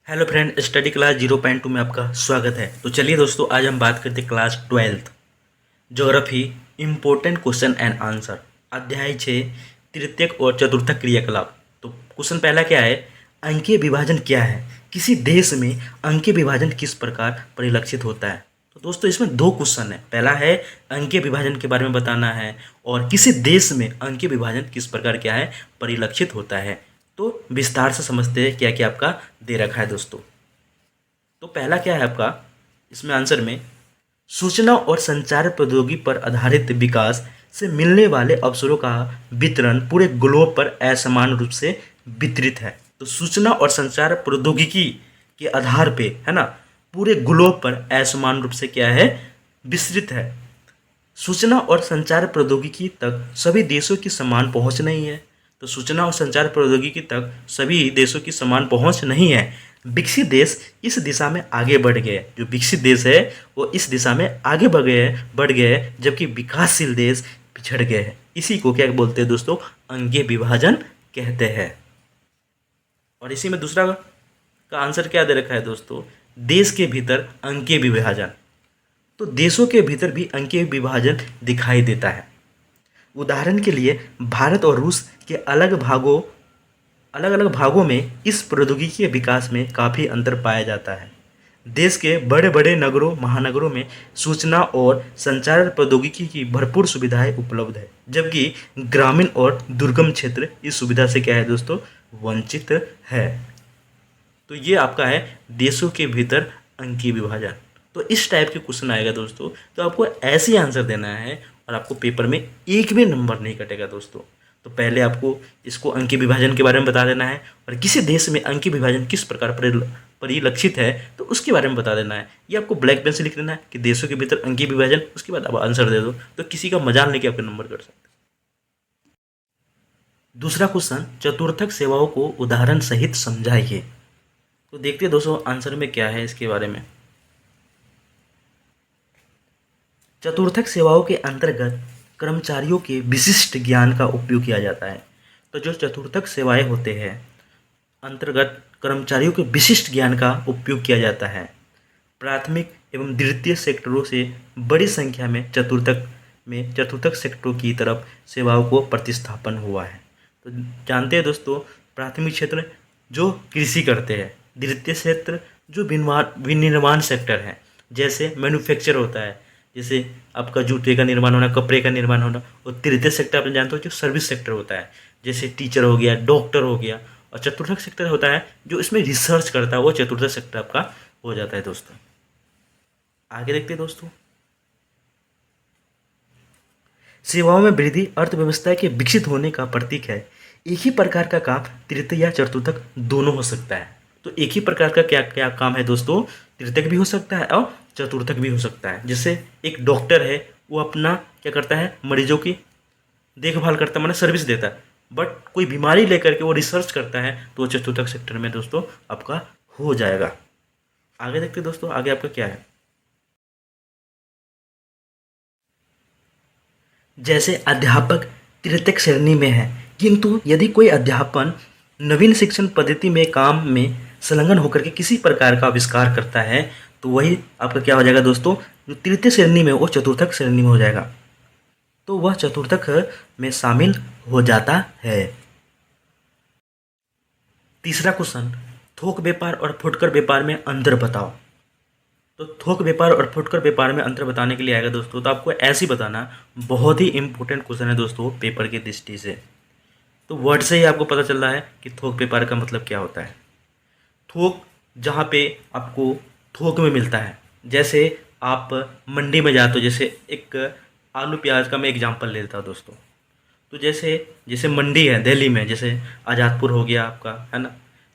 Hello friend, study class 0.2 में आपका स्वागत है। तो चलिए दोस्तों, आज हम बात करते हैं class 12th geography important question and answer अध्याय 6 तृतीयक और चतुर्थक क्रियाकलाप। तो क्वेश्चन पहला क्या है, अंकीय विभाजन क्या है, किसी देश में अंकीय विभाजन किस प्रकार परिलक्षित होता है। तो दोस्तों इसमें दो क्वेश्चन है, पहला है अंकीय विभाजन के बारे में बताना है और किसी देश में अंकीय विभाजन किस प्रकार क्या है परिलक्षित होता है। तो विस्तार से समझते हैं क्या क्या आपका दे रखा है दोस्तों। तो पहला क्या है आपका, इसमें आंसर में सूचना और संचार प्रौद्योगिकी पर आधारित विकास से मिलने वाले अवसरों का वितरण पूरे ग्लोब पर असमान रूप से वितरित है। तो सूचना और संचार प्रौद्योगिकी के आधार पे है ना, पूरे ग्लोब पर असमान रूप से क्या है विस्तृत है। सूचना और संचार प्रौद्योगिकी तक सभी देशों की समान पहुंच नहीं है। तो सूचना और संचार प्रौद्योगिकी तक सभी देशों की समान पहुंच नहीं है। विकसित देश इस दिशा में आगे बढ़ गए, जो विकसित देश है वो इस दिशा में आगे बढ़ गए, जबकि विकासशील देश पिछड़ गए हैं। इसी को क्या बोलते हैं दोस्तों, अंकीय विभाजन कहते हैं। और इसी में दूसरा का आंसर क्या दे रखा है दोस्तों, देश के भीतर अंकीय विभाजन। तो देशों के भीतर भी अंकीय विभाजन दिखाई देता है। उदाहरण के लिए भारत और रूस के अलग अलग भागों में इस प्रौद्योगिकी के विकास में काफ़ी अंतर पाया जाता है। देश के बड़े बड़े महानगरों में सूचना और संचार प्रौद्योगिकी की भरपूर सुविधाएं उपलब्ध है, जबकि ग्रामीण और दुर्गम क्षेत्र इस सुविधा से क्या है दोस्तों, वंचित है। तो ये आपका है देशों के भीतर अंकीय विभाजन। तो इस टाइप के क्वेश्चन आएगा दोस्तों, तो आपको ऐसे ही आंसर देना है और आपको पेपर में एक भी नंबर नहीं कटेगा दोस्तों। तो पहले आपको इसको अंकीय विभाजन के बारे में बता देना है और किसी देश में अंकीय विभाजन किस प्रकार परिलक्षित है तो उसके बारे में बता देना है। ये आपको ब्लैक पेन से लिख देना है कि देशों के भीतर अंकीय विभाजन, उसके बाद आप आंसर दे दो, तो किसी का मजाल नहीं कि आपके नंबर कट सकते। दूसरा क्वेश्चन, चतुर्थक सेवाओं को उदाहरण सहित समझाइए। तो देखते हैं दोस्तों आंसर में क्या है इसके बारे में। चतुर्थक सेवाओं के अंतर्गत कर्मचारियों के विशिष्ट ज्ञान का उपयोग किया जाता है। तो जो चतुर्थक सेवाएं होते हैं अंतर्गत कर्मचारियों के विशिष्ट ज्ञान का उपयोग किया जाता है। प्राथमिक एवं द्वितीय सेक्टरों से बड़ी संख्या में चतुर्थक सेक्टरों की तरफ सेवाओं को प्रतिस्थापन हुआ है। तो जानते हैं दोस्तों, प्राथमिक क्षेत्र जो कृषि करते हैं, द्वितीय क्षेत्र जो विनिर्माण सेक्टर है, जैसे मैन्युफैक्चर होता है, जैसे आपका जूते का निर्माण होना, कपड़े का निर्माण होना। और तृतीय सेक्टर आप जानते हो जो सर्विस सेक्टर होता है, जैसे टीचर हो गया, डॉक्टर हो गया। और चतुर्थक सेक्टर होता है जो इसमें रिसर्च करता है, वो चतुर्थक सेक्टर आपका हो जाता है दोस्तों। आगे देखते हैं दोस्तों, सेवाओं में वृद्धि अर्थव्यवस्था के विकसित होने का प्रतीक है। एक ही प्रकार का काम तृतीय या चतुर्थक दोनों हो सकता है। तो एक ही प्रकार का क्या क्या काम है दोस्तों, तृतीयक भी हो सकता है और चतुर्थक भी हो सकता है। जैसे एक डॉक्टर है, वो अपना क्या करता है, मरीजों की देखभाल करता है, माने सर्विस देता है। बट कोई बीमारी लेकर के वो रिसर्च करता है, तो वो चतुर्थक सेक्टर में दोस्तों आपका हो जाएगा। आगे देखते हैं दोस्तों, आगे आपका क्या है। जैसे अध्यापक तृतीयक श्रेणी में है, किंतु यदि कोई अध्यापन नवीन शिक्षण पद्धति में काम में संलग्न होकर के किसी प्रकार का आविष्कार करता है, तो वही आपका क्या हो जाएगा दोस्तों, जो तृतीय श्रेणी में वो चतुर्थक श्रेणी में हो जाएगा। तो वह चतुर्थक में शामिल हो जाता है। तीसरा क्वेश्चन, थोक व्यापार और फुटकर व्यापार में अंतर बताओ। तो थोक व्यापार और फुटकर व्यापार में अंतर बताने के लिए आएगा दोस्तों, तो आपको ऐसे ही बताना। बहुत ही इंपॉर्टेंट क्वेश्चन है दोस्तों पेपर की दृष्टि से। तो वर्ड से ही आपको पता चल रहा है कि थोक व्यापार का मतलब क्या होता है। थोक जहाँ पे आपको थोक में मिलता है, जैसे आप मंडी में जाते हो, जैसे एक आलू प्याज का मैं एग्जांपल ले लेता हूँ दोस्तों। तो जैसे जैसे मंडी है दिल्ली में, जैसे आज़ादपुर हो गया आपका, है ना।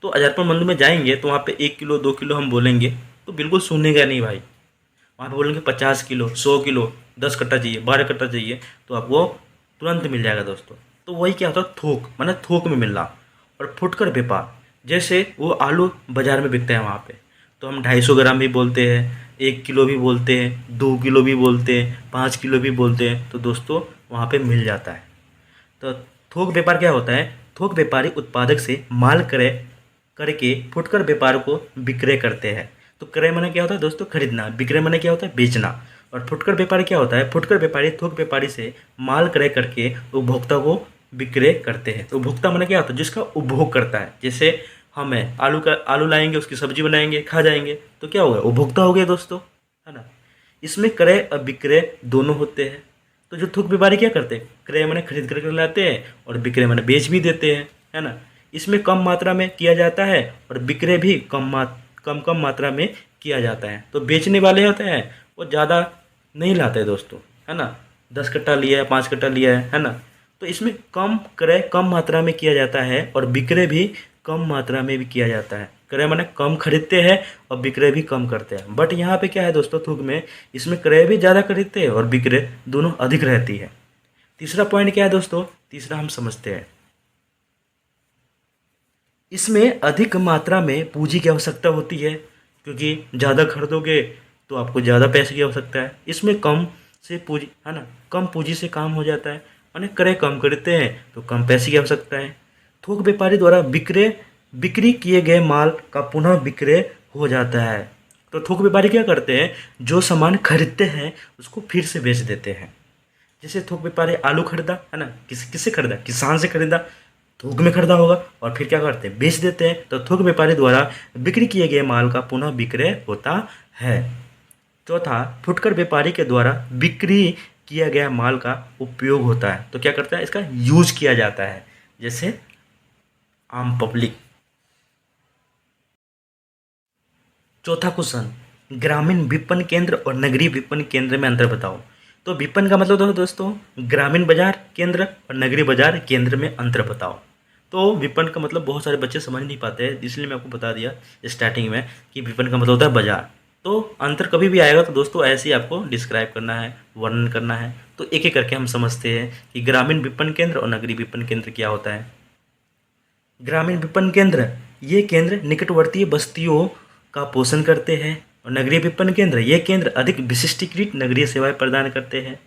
तो आज़ादपुर मंडी में जाएंगे तो वहाँ पे 1 किलो 2 किलो हम बोलेंगे तो बिल्कुल सुनेगा नहीं भाई। वहाँ पे बोलेंगे 50 किलो 100 किलो, 10 कट्टा चाहिए, 12 कट्टा चाहिए, तो आपको तुरंत मिल जाएगा दोस्तों। तो वही क्या होता है, थोक माने थोक में मिलना। और फुटकर व्यापार, जैसे वो आलू बाज़ार में बिकता है वहाँ पे, तो हम 250 ग्राम भी बोलते हैं, 1 किलो भी बोलते हैं, 2 किलो भी बोलते हैं, 5 किलो भी बोलते हैं, तो दोस्तों वहाँ पे मिल जाता है। तो थोक व्यापार क्या होता है, थोक व्यापारी उत्पादक से माल क्रय करके फुटकर व्यापार को विक्रय करते हैं। तो क्रय माने क्या होता है दोस्तों? खरीदना। विक्रय माने क्या होता है? बेचना। और फुटकर व्यापारी क्या होता है? फुटकर व्यापारी थोक व्यापारी से माल क्रय करके उपभोक्ता को विक्रय करते हैं। तो उपभोक्ता माने क्या होता है? जिसका उपभोग करता है। जैसे हमें आलू लाएंगे, उसकी सब्जी बनाएंगे, खा जाएंगे, तो क्या होगा? उपभोक्ता हो गया दोस्तों, है ना। इसमें क्रय और विक्रय दोनों होते हैं। तो जो थोक व्यापारी क्या करते हैं? क्रय माने खरीद करके लाते हैं और विक्रय माने बेच भी देते हैं, है ना। इसमें कम मात्रा में किया जाता है और विक्रय भी कम मात्रा में किया जाता है। तो बेचने वाले होते हैं वो ज़्यादा नहीं लाते दोस्तों, है ना। 10 कट्टा लिया है, 5 कट्टा लिया है ना। तो इसमें कम क्रय कम मात्रा में किया जाता है और विक्रय भी कम मात्रा में भी किया जाता है। क्रय माने कम खरीदते हैं और विक्रय भी कम करते हैं। बट यहाँ पे क्या है दोस्तों, थोक में इसमें क्रय भी ज़्यादा खरीदते हैं और विक्रय दोनों अधिक रहती है। तीसरा पॉइंट क्या है दोस्तों? तीसरा हम समझते हैं, इसमें अधिक मात्रा में पूंजी की आवश्यकता होती है, क्योंकि ज़्यादा खरीदोगे तो आपको ज़्यादा पैसे की आवश्यकता है। इसमें कम से पूंजी, है ना, कम पूंजी से काम हो जाता है। माने क्रय कम करते हैं तो कम पैसे की आवश्यकता है। थोक व्यापारी द्वारा बिक्री किए गए माल का पुनः विक्रय हो जाता है। तो थोक व्यापारी क्या करते हैं? जो सामान खरीदते हैं उसको फिर से बेच देते हैं। जैसे थोक व्यापारी आलू खरीदा, है ना, किससे खरीदा? किसान से खरीदा, थोक में खरीदा होगा, और फिर क्या करते हैं? बेच देते हैं। तो थोक व्यापारी द्वारा बिक्री किए गए माल का पुनः विक्रय होता है। चौथा, फुटकर व्यापारी के द्वारा बिक्री किया गया माल का उपयोग होता है। तो क्या करता है? इसका यूज किया जाता है, जैसे आम पब्लिक। चौथा क्वेश्चन, ग्रामीण विपणन केंद्र और नगरीय विपणन केंद्र में अंतर बताओ। तो विपणन का मतलब दोस्तों ग्रामीण बाजार केंद्र और नगरीय बाजार केंद्र में अंतर बताओ। तो विपणन का मतलब बहुत सारे बच्चे समझ नहीं पाते हैं, इसलिए मैं आपको बता दिया स्टार्टिंग में कि विपणन का मतलब होता है बाजार। तो अंतर कभी भी आएगा तो दोस्तों ऐसे ही आपको डिस्क्राइब करना है, वर्णन करना है। तो एक एक करके हम समझते हैं कि ग्रामीण विपणन केंद्र और नगरीय विपणन केंद्र क्या होता है। ग्रामीण विपणन केंद्र, ये केंद्र निकटवर्तीय बस्तियों का पोषण करते हैं। और नगरीय विपणन केंद्र, ये केंद्र अधिक विशिष्टीकृत नगरीय सेवाएं प्रदान करते हैं।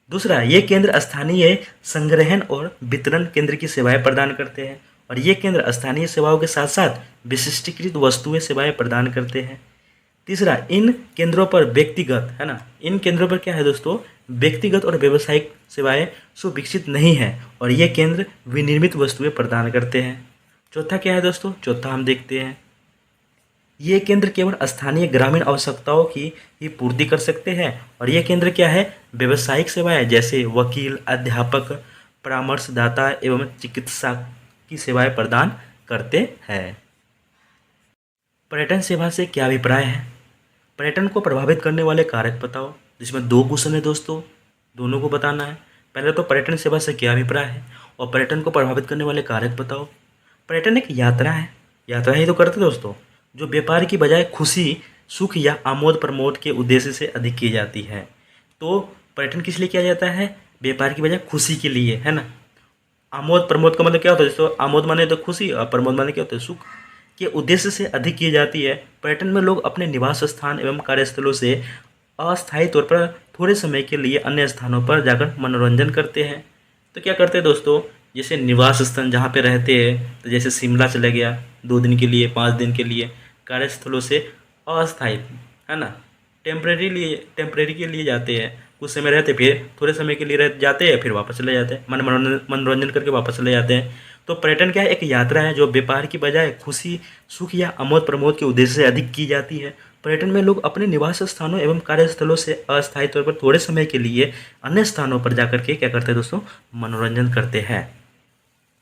दूसरा, ये केंद्र स्थानीय संग्रहण और वितरण केंद्र की सेवाएं प्रदान करते हैं। और ये केंद्र स्थानीय सेवाओं के साथ साथ विशिष्टीकृत वस्तुएं सेवाएं प्रदान करते हैं। तीसरा, इन केंद्रों पर व्यक्तिगत, है ना, इन केंद्रों पर क्या है दोस्तों? व्यक्तिगत और व्यावसायिक सेवाएं सुविकसित नहीं है और ये केंद्र विनिर्मित वस्तुएं प्रदान करते हैं। चौथा क्या है दोस्तों? चौथा हम देखते हैं, ये केंद्र केवल स्थानीय ग्रामीण आवश्यकताओं की ही पूर्ति कर सकते हैं। और ये केंद्र क्या है? व्यावसायिक सेवाएं जैसे वकील, अध्यापक, परामर्शदाता एवं चिकित्सा की सेवाएं प्रदान करते हैं। पर्यटन सेवा से क्या अभिप्राय है? पर्यटन को प्रभावित करने वाले कारक बताओ। जिसमें 2 क्वेश्चन है दोस्तों, दोनों को बताना है। पहले तो पर्यटन सेवा से क्या अभिप्राय है और पर्यटन को प्रभावित करने वाले कारक बताओ। पर्यटन एक यात्रा है, यात्रा ही तो करते दोस्तों, जो व्यापार की बजाय खुशी, सुख या आमोद प्रमोद के उद्देश्य से अधिक की जाती है। तो पर्यटन किस लिए किया जाता है? व्यापार की बजाय खुशी के लिए, है ना। आमोद प्रमोद का मतलब क्या होता है दोस्तों? आमोद माने तो खुशी और प्रमोद माने क्या होता है? सुख के उद्देश्य से अधिक की जाती है। पर्यटन में लोग अपने निवास स्थान एवं कार्यस्थलों से अस्थायी तौर पर थोड़े समय के लिए अन्य स्थानों पर जाकर मनोरंजन करते हैं। तो क्या करते हैं दोस्तों? जैसे निवास स्थान जहाँ पे रहते हैं, तो जैसे शिमला चले गया 2 दिन के लिए, 5 दिन के लिए, कार्यस्थलों से अस्थायी, है ना, टेम्परेरी के लिए जाते हैं, कुछ समय रहते, फिर थोड़े समय के लिए रह जाते हैं, फिर वापस चले जाते हैं, मनोरंजन करके वापस चले जाते हैं। तो पर्यटन क्या है? एक यात्रा है जो व्यापार की बजाय खुशी, सुख या आमोद प्रमोद के उद्देश्य से अधिक की जाती है। पर्यटन में लोग अपने निवास स्थानों एवं कार्यस्थलों से अस्थायी तौर पर थोड़े समय के लिए अन्य स्थानों पर जाकर के क्या करते हैं दोस्तों? मनोरंजन करते हैं।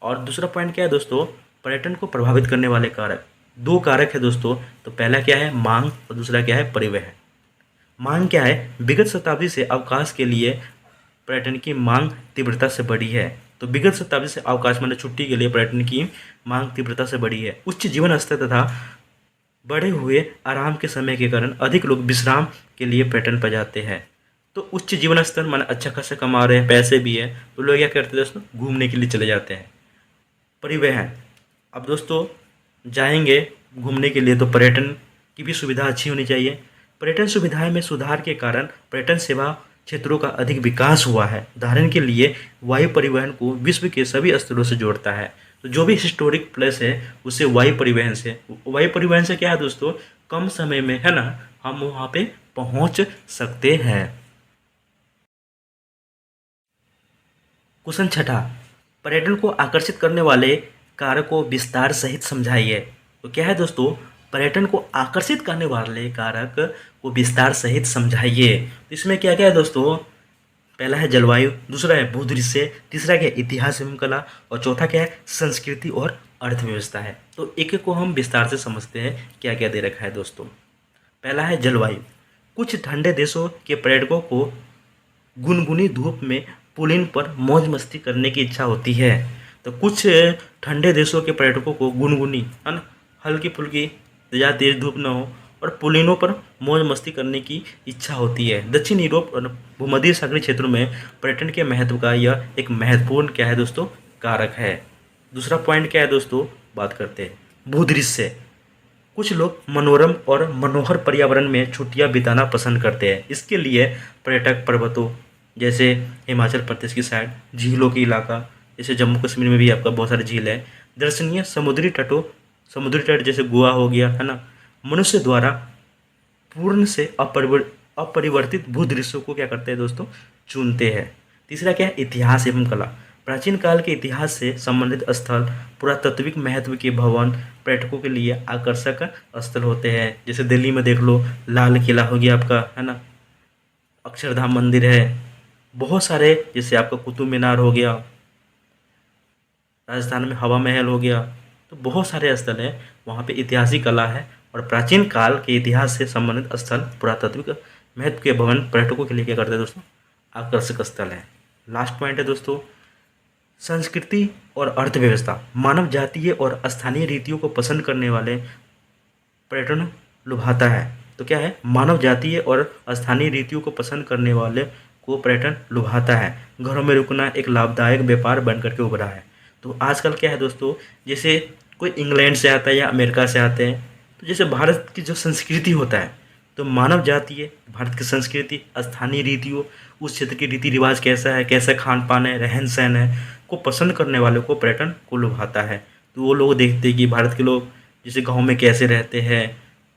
और दूसरा पॉइंट क्या है दोस्तों? पर्यटन को प्रभावित करने वाले कारक, 2 कारक है दोस्तों। तो पहला क्या है? मांग, और दूसरा क्या है? परिवहन। मांग क्या है? विगत शताब्दी से अवकाश के लिए पर्यटन की मांग तीव्रता से बढ़ी है। तो विगत शताब्दी से अवकाश माने छुट्टी के लिए पर्यटन की मांग तीव्रता से बढ़ी है। उच्च जीवन स्तर तथा बढ़े हुए आराम के समय के कारण अधिक लोग विश्राम के लिए पर्यटन पर जाते हैं। तो उच्च जीवन स्तर माने अच्छा खासा कमा रहे हैं, पैसे भी है, तो लोग क्या करते हैं दोस्तों? घूमने के लिए चले जाते हैं। परिवहन, अब दोस्तों जाएंगे घूमने के लिए तो पर्यटन की भी सुविधा अच्छी होनी चाहिए। पर्यटन सुविधाएं में सुधार के कारण पर्यटन सेवा क्षेत्रों का अधिक विकास हुआ है। उदाहरण के लिए वायु परिवहन को विश्व के सभी स्तरों से जोड़ता है। तो जो भी हिस्टोरिक प्लेस है उसे वायु परिवहन से, वायु परिवहन से क्या है दोस्तों, कम समय में, है ना, हम वहाँ पे पहुँच सकते हैं। क्वेश्चन छठा, पर्यटन को आकर्षित करने वाले कारक को विस्तार सहित समझाइए। तो क्या है दोस्तों, पर्यटन को आकर्षित करने वाले कारक को विस्तार सहित समझाइए। तो इसमें क्या क्या है दोस्तों, पहला है जलवायु, दूसरा है भूदृश्य, तीसरा क्या है इतिहास एवं कला, और चौथा क्या है संस्कृति और अर्थव्यवस्था है। तो एक एक को हम विस्तार से समझते हैं क्या क्या दे रखा है दोस्तों। पहला है जलवायु। कुछ ठंडे देशों के पर्यटकों को गुनगुनी धूप में पुलिन पर मौज मस्ती करने की इच्छा होती है। तो कुछ ठंडे देशों के पर्यटकों को गुनगुनी, है ना, हल्की फुल्की, ज़्यादा तेज धूप न हो, और पुलिनों पर मौज मस्ती करने की इच्छा होती है। दक्षिण यूरोप और भूमध्य सागरीय क्षेत्रों में पर्यटन के महत्व का यह एक महत्वपूर्ण क्या है दोस्तों, कारक है। दूसरा पॉइंट क्या है दोस्तों, बात करते हैं भूदृश्य। कुछ लोग मनोरम और मनोहर पर्यावरण में छुट्टियां बिताना पसंद करते हैं। इसके लिए पर्यटक पर्वतों जैसे हिमाचल प्रदेश की साइड, झीलों की इलाका जैसे जम्मू कश्मीर में भी आपका बहुत सारी झील है, दर्शनीय समुद्री तटों, समुद्री तट जैसे गोवा हो गया, है ना, मनुष्य द्वारा पूर्ण से अपरिवर्तित भूदृश्यों को क्या करते हैं दोस्तों, चुनते हैं। तीसरा क्या है इतिहास एवं कला। प्राचीन काल के इतिहास से संबंधित स्थल, पुरातात्विक महत्व के भवन पर्यटकों के लिए आकर्षक स्थल होते हैं। जैसे दिल्ली में देख लो, लाल किला हो गया आपका, है ना, अक्षरधाम मंदिर है, बहुत सारे, जैसे आपका कुतुब मीनार हो गया, राजस्थान में हवा महल हो गया। तो बहुत सारे स्थल हैं, वहाँ पे ऐतिहासिक कला है और प्राचीन काल के इतिहास से संबंधित स्थल, पुरातात्विक महत्व के भवन पर्यटकों के लिए क्या करते हैं दोस्तों, आकर्षक स्थल है। लास्ट पॉइंट है दोस्तों संस्कृति और अर्थव्यवस्था। मानव जातीय और स्थानीय रीतियों को पसंद करने वाले पर्यटन लुभाता है। तो क्या है, मानव जातीय और स्थानीय रीतियों को पसंद करने वाले को पर्यटन लुभाता है। घरों में रुकना एक लाभदायक व्यापार बनकर के उभरा है। तो आजकल क्या है दोस्तों, जैसे कोई इंग्लैंड से आता है या अमेरिका से आते हैं, तो जैसे भारत की जो संस्कृति होता है, तो मानव जातीय, भारत की संस्कृति, स्थानीय रीतियों, उस क्षेत्र के रीति रिवाज कैसा है, कैसा खान पान है, रहन सहन है, को पसंद करने वालों को पर्यटन को लुभाता है। तो वो लोग देखते हैं कि भारत के लोग जैसे गाँव में कैसे रहते हैं,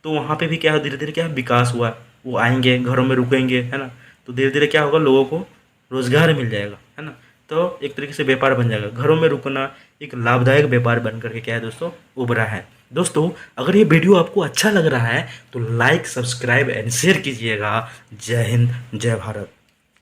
तो वहाँ पे भी क्या धीरे धीरे क्या विकास हुआ, वो आएंगे, घरों में रुकेंगे, है ना, तो धीरे धीरे क्या होगा, लोगों को रोजगार मिल जाएगा, है ना, तो एक तरीके से व्यापार बन जाएगा। घरों में रुकना एक लाभदायक व्यापार बन करके क्या है दोस्तों, उभरा है। दोस्तों अगर ये वीडियो आपको अच्छा लग रहा है तो लाइक, सब्सक्राइब एंड शेयर कीजिएगा। जय हिंद, जय भारत।